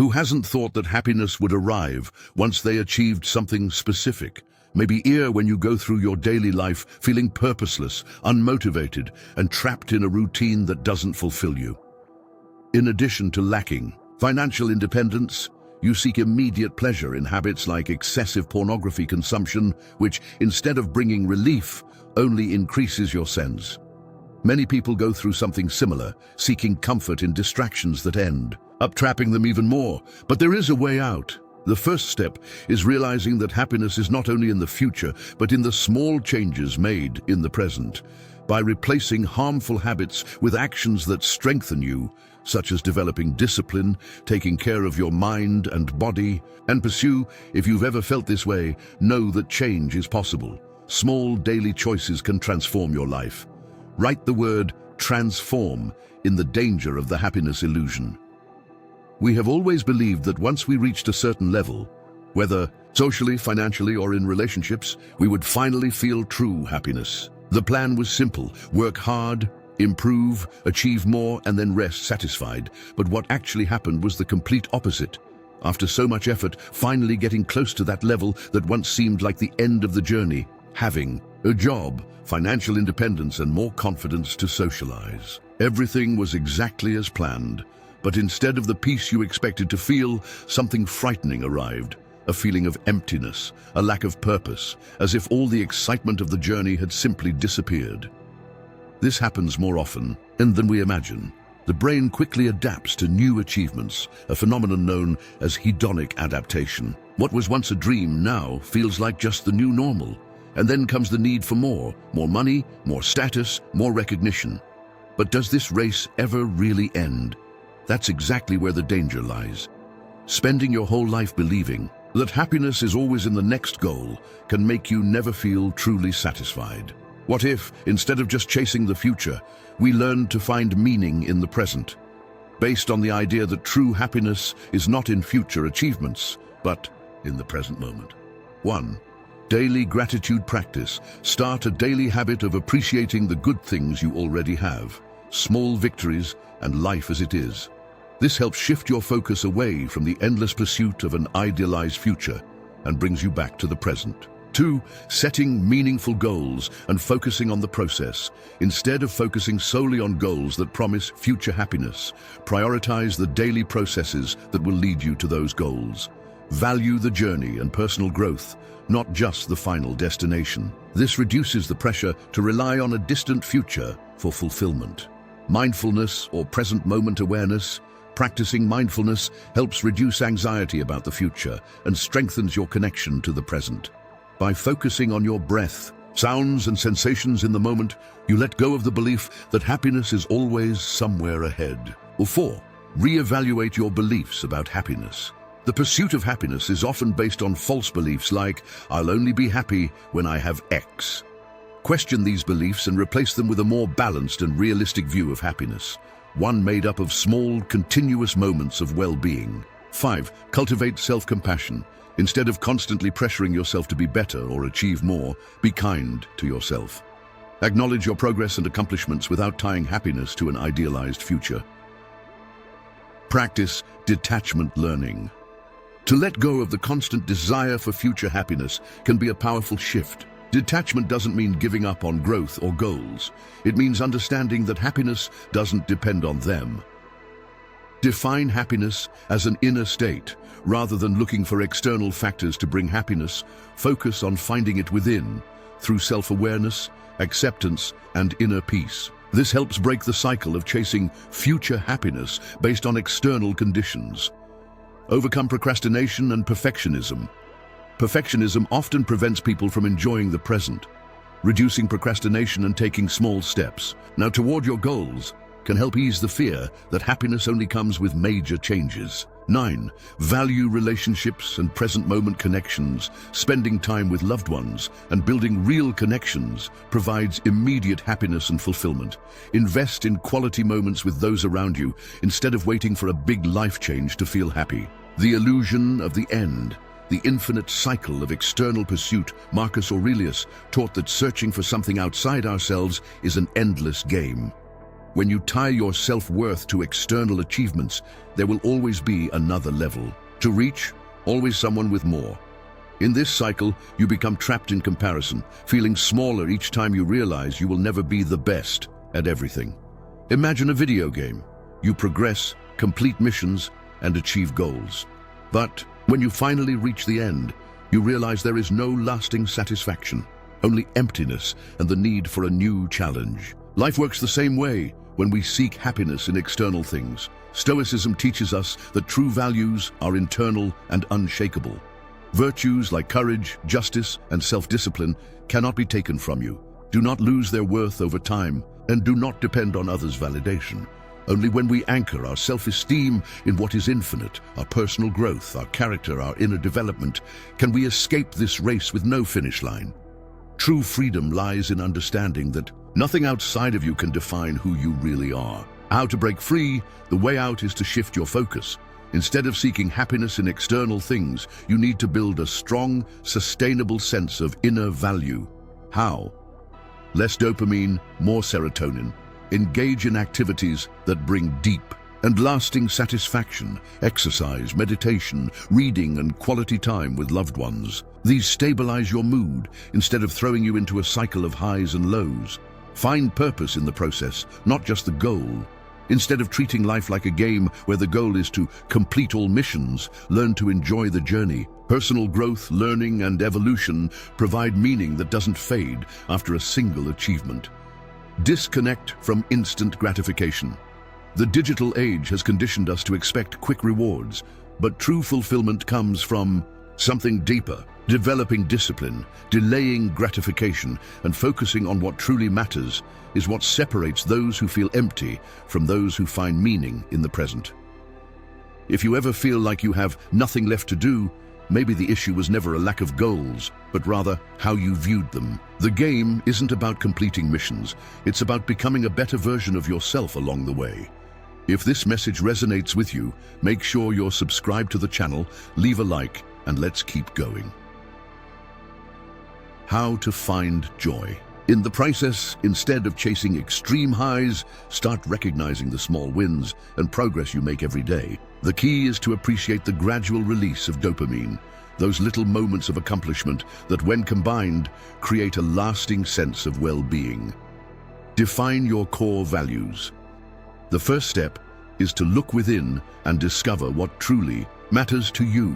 Who hasn't thought that happiness would arrive once they achieved something specific? Maybe when you go through your daily life feeling purposeless, unmotivated, and trapped in a routine that doesn't fulfill you. In addition to lacking financial independence, you seek immediate pleasure in habits like excessive pornography consumption, which, instead of bringing relief, only increases your sense. Many people go through something similar, seeking comfort in distractions that end up trapping them even more. But there is a way out. The first step is realizing that happiness is not only in the future, but in the small changes made in the present. By replacing harmful habits with actions that strengthen you, such as developing discipline, taking care of your mind and body, and pursue, if you've ever felt this way, know that change is possible. Small daily choices can transform your life. Write the word transform in the danger of the happiness illusion. We have always believed that once we reached a certain level, whether socially, financially, or in relationships, we would finally feel true happiness. The plan was simple: work hard, improve, achieve more, and then rest satisfied. But what actually happened was the complete opposite. After so much effort, finally getting close to that level that once seemed like the end of the journey, having a job, financial independence, and more confidence to socialize. Everything was exactly as planned. But instead of the peace you expected to feel, something frightening arrived. A feeling of emptiness, a lack of purpose, as if all the excitement of the journey had simply disappeared. This happens more often than we imagine. The brain quickly adapts to new achievements, a phenomenon known as hedonic adaptation. What was once a dream now feels like just the new normal. And then comes the need for more money, more status, more recognition. But does this race ever really end? That's exactly where the danger lies. Spending your whole life believing that happiness is always in the next goal can make you never feel truly satisfied. What if, instead of just chasing the future, we learned to find meaning in the present, based on the idea that true happiness is not in future achievements, but in the present moment? 1. Daily gratitude practice. Start a daily habit of appreciating the good things you already have, small victories, and life as it is. This helps shift your focus away from the endless pursuit of an idealized future and brings you back to the present. 2. Setting meaningful goals and focusing on the process. Instead of focusing solely on goals that promise future happiness, prioritize the daily processes that will lead you to those goals. Value the journey and personal growth, not just the final destination. This reduces the pressure to rely on a distant future for fulfillment. Mindfulness, or present moment awareness. Practicing mindfulness helps reduce anxiety about the future and strengthens your connection to the present. By focusing on your breath, sounds, and sensations in the moment, you let go of the belief that happiness is always somewhere ahead. 4. Reevaluate your beliefs about happiness. The pursuit of happiness is often based on false beliefs like, "I'll only be happy when I have X." Question these beliefs and replace them with a more balanced and realistic view of happiness, one made up of small, continuous moments of well-being. 5. Cultivate self-compassion. Instead of constantly pressuring yourself to be better or achieve more, be kind to yourself. Acknowledge your progress and accomplishments without tying happiness to an idealized future. Practice detachment learning. To let go of the constant desire for future happiness can be a powerful shift. Detachment doesn't mean giving up on growth or goals. It means understanding that happiness doesn't depend on them. Define happiness as an inner state. Rather than looking for external factors to bring happiness, focus on finding it within, through self-awareness, acceptance, and inner peace. This helps break the cycle of chasing future happiness based on external conditions. Overcome procrastination and perfectionism. Perfectionism often prevents people from enjoying the present. Reducing procrastination and taking small steps toward your goals can help ease the fear that happiness only comes with major changes. 9. Value relationships and present moment connections. Spending time with loved ones and building real connections provides immediate happiness and fulfillment. Invest in quality moments with those around you instead of waiting for a big life change to feel happy. The illusion of the end. The infinite cycle of external pursuit. Marcus Aurelius taught that searching for something outside ourselves is an endless game. When you tie your self-worth to external achievements, there will always be another level to reach, always someone with more. In this cycle, you become trapped in comparison, feeling smaller each time you realize you will never be the best at everything. Imagine a video game. You progress, complete missions, and achieve goals. But when you finally reach the end, you realize there is no lasting satisfaction, only emptiness and the need for a new challenge. Life works the same way when we seek happiness in external things. Stoicism teaches us that true values are internal and unshakable. Virtues like courage, justice, and self-discipline cannot be taken from you. Do not lose their worth over time, and do not depend on others' validation. Only when we anchor our self-esteem in what is infinite, our personal growth, our character, our inner development, can we escape this race with no finish line. True freedom lies in understanding that nothing outside of you can define who you really are. How to break free? The way out is to shift your focus. Instead of seeking happiness in external things, you need to build a strong, sustainable sense of inner value. How? Less dopamine, more serotonin. Engage in activities that bring deep and lasting satisfaction. Exercise, meditation, reading, and quality time with loved ones. These stabilize your mood instead of throwing you into a cycle of highs and lows. Find purpose in the process, not just the goal. Instead of treating life like a game where the goal is to complete all missions, learn to enjoy the journey. Personal growth, learning, and evolution provide meaning that doesn't fade after a single achievement. Disconnect from instant gratification. The digital age has conditioned us to expect quick rewards, but true fulfillment comes from something deeper. Developing discipline, delaying gratification, and focusing on what truly matters is what separates those who feel empty from those who find meaning in the present. If you ever feel like you have nothing left to do, maybe the issue was never a lack of goals, but rather how you viewed them. The game isn't about completing missions, it's about becoming a better version of yourself along the way. If this message resonates with you, make sure you're subscribed to the channel, leave a like, and let's keep going. How to find joy. In the process, instead of chasing extreme highs, start recognizing the small wins and progress you make every day. The key is to appreciate the gradual release of dopamine, those little moments of accomplishment that, when combined, create a lasting sense of well-being. Define your core values. The first step is to look within and discover what truly matters to you.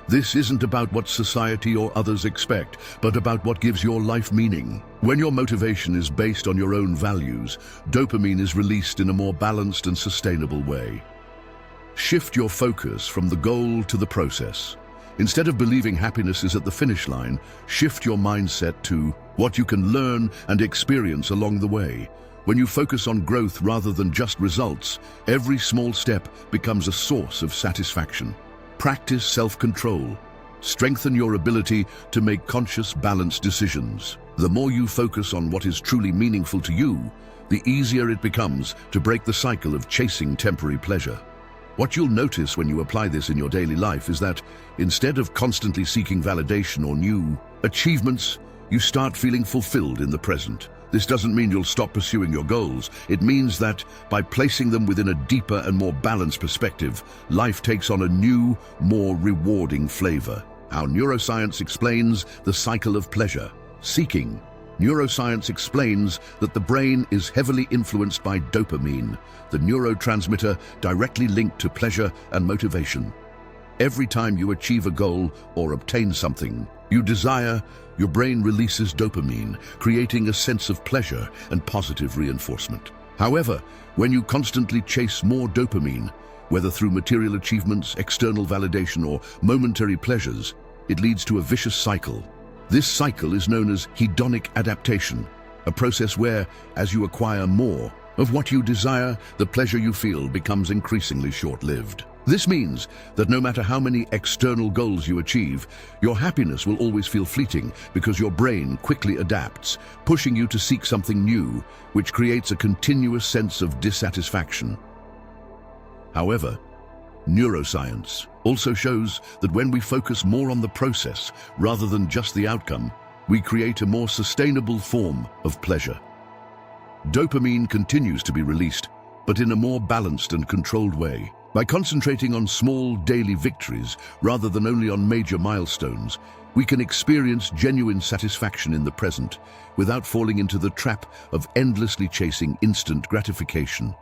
This isn't about what society or others expect, but about what gives your life meaning. When your motivation is based on your own values, dopamine is released in a more balanced and sustainable way. Shift your focus from the goal to the process. Instead of believing happiness is at the finish line, shift your mindset to what you can learn and experience along the way. When you focus on growth rather than just results, every small step becomes a source of satisfaction. Practice self-control. Strengthen your ability to make conscious, balanced decisions. The more you focus on what is truly meaningful to you, the easier it becomes to break the cycle of chasing temporary pleasure. What you'll notice when you apply this in your daily life is that, instead of constantly seeking validation or new achievements, you start feeling fulfilled in the present. This doesn't mean you'll stop pursuing your goals. It means that, by placing them within a deeper and more balanced perspective, life takes on a new, more rewarding flavor. How neuroscience explains the cycle of pleasure seeking. Neuroscience explains that the brain is heavily influenced by dopamine, the neurotransmitter directly linked to pleasure and motivation. Every time you achieve a goal or obtain something you desire, your brain releases dopamine, creating a sense of pleasure and positive reinforcement. However, when you constantly chase more dopamine, whether through material achievements, external validation, or momentary pleasures, it leads to a vicious cycle. This cycle is known as hedonic adaptation, a process where, as you acquire more of what you desire, the pleasure you feel becomes increasingly short-lived. This means that no matter how many external goals you achieve, your happiness will always feel fleeting because your brain quickly adapts, pushing you to seek something new, which creates a continuous sense of dissatisfaction. However, neuroscience also shows that when we focus more on the process rather than just the outcome, we create a more sustainable form of pleasure. dopamine continues to be released, but in a more balanced and controlled way. By concentrating on small daily victories rather than only on major milestones, we can experience genuine satisfaction in the present without falling into the trap of endlessly chasing instant gratification.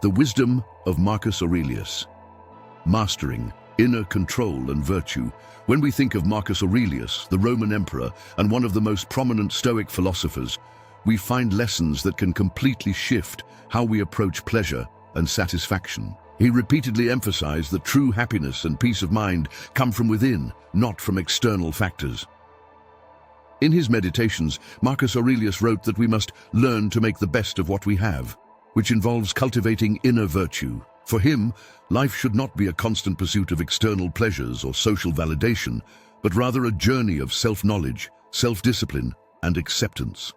The wisdom of Marcus Aurelius. Mastering inner control and virtue. When we think of Marcus Aurelius, the Roman emperor and one of the most prominent Stoic philosophers, we find lessons that can completely shift how we approach pleasure and satisfaction. He repeatedly emphasized that true happiness and peace of mind come from within, not from external factors. In his meditations, Marcus Aurelius wrote that we must learn to make the best of what we have, which involves cultivating inner virtue. For him, life should not be a constant pursuit of external pleasures or social validation, but rather a journey of self-knowledge, self-discipline, and acceptance.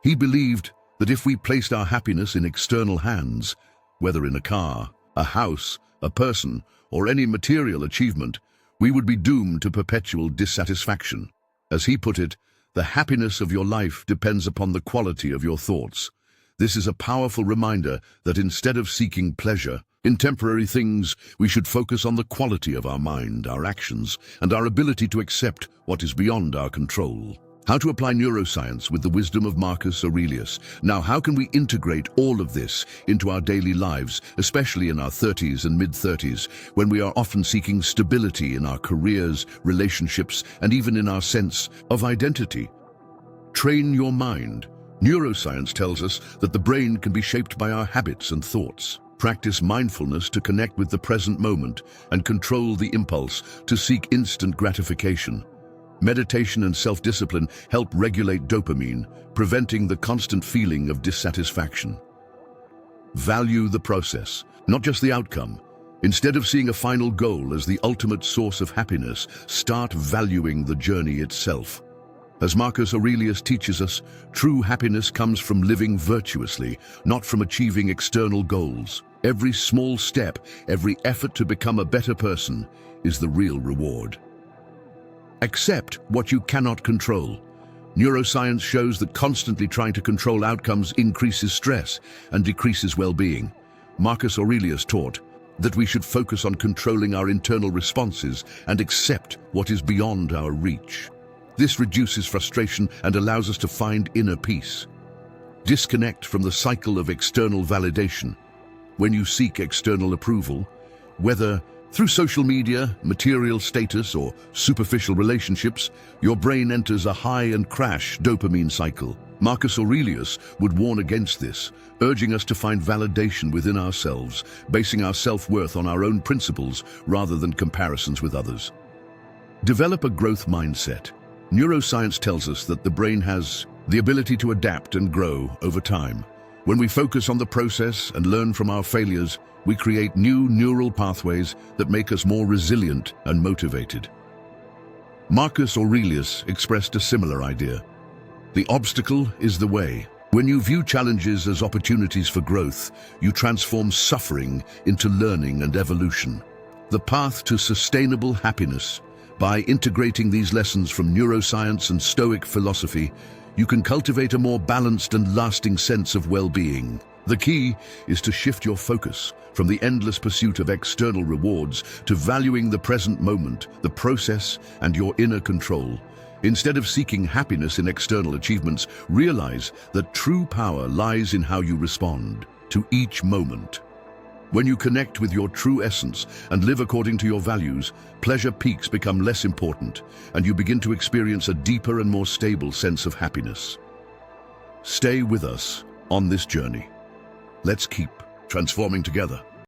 He believed that if we placed our happiness in external hands, whether in a car, a house, a person, or any material achievement, we would be doomed to perpetual dissatisfaction. As he put it, the happiness of your life depends upon the quality of your thoughts. This is a powerful reminder that instead of seeking pleasure in temporary things, we should focus on the quality of our mind, our actions, and our ability to accept what is beyond our control. How to apply neuroscience with the wisdom of Marcus Aurelius. Now, how can we integrate all of this into our daily lives, especially in our 30s and mid-30s, when we are often seeking stability in our careers, relationships, and even in our sense of identity? Train your mind. Neuroscience tells us that the brain can be shaped by our habits and thoughts. Practice mindfulness to connect with the present moment and control the impulse to seek instant gratification. Meditation and self-discipline help regulate dopamine, preventing the constant feeling of dissatisfaction. Value the process, not just the outcome. Instead of seeing a final goal as the ultimate source of happiness, start valuing the journey itself. As Marcus Aurelius teaches us, true happiness comes from living virtuously, not from achieving external goals. Every small step, every effort to become a better person is the real reward. Accept what you cannot control. Neuroscience shows that constantly trying to control outcomes increases stress and decreases well-being. Marcus Aurelius taught that we should focus on controlling our internal responses and accept what is beyond our reach. This reduces frustration and allows us to find inner peace. Disconnect from the cycle of external validation. When you seek external approval, whether through social media, material status, or superficial relationships, your brain enters a high and crash dopamine cycle. Marcus Aurelius would warn against this, urging us to find validation within ourselves, basing our self-worth on our own principles rather than comparisons with others. Develop a growth mindset. Neuroscience tells us that the brain has the ability to adapt and grow over time. When we focus on the process and learn from our failures, we create new neural pathways that make us more resilient and motivated. Marcus Aurelius expressed a similar idea. The obstacle is the way. When you view challenges as opportunities for growth, you transform suffering into learning and evolution. The path to sustainable happiness. By integrating these lessons from neuroscience and Stoic philosophy, you can cultivate a more balanced and lasting sense of well-being. The key is to shift your focus from the endless pursuit of external rewards to valuing the present moment, the process, and your inner control. Instead of seeking happiness in external achievements, realize that true power lies in how you respond to each moment. When you connect with your true essence and live according to your values, pleasure peaks become less important, and you begin to experience a deeper and more stable sense of happiness. Stay with us on this journey. Let's keep transforming together.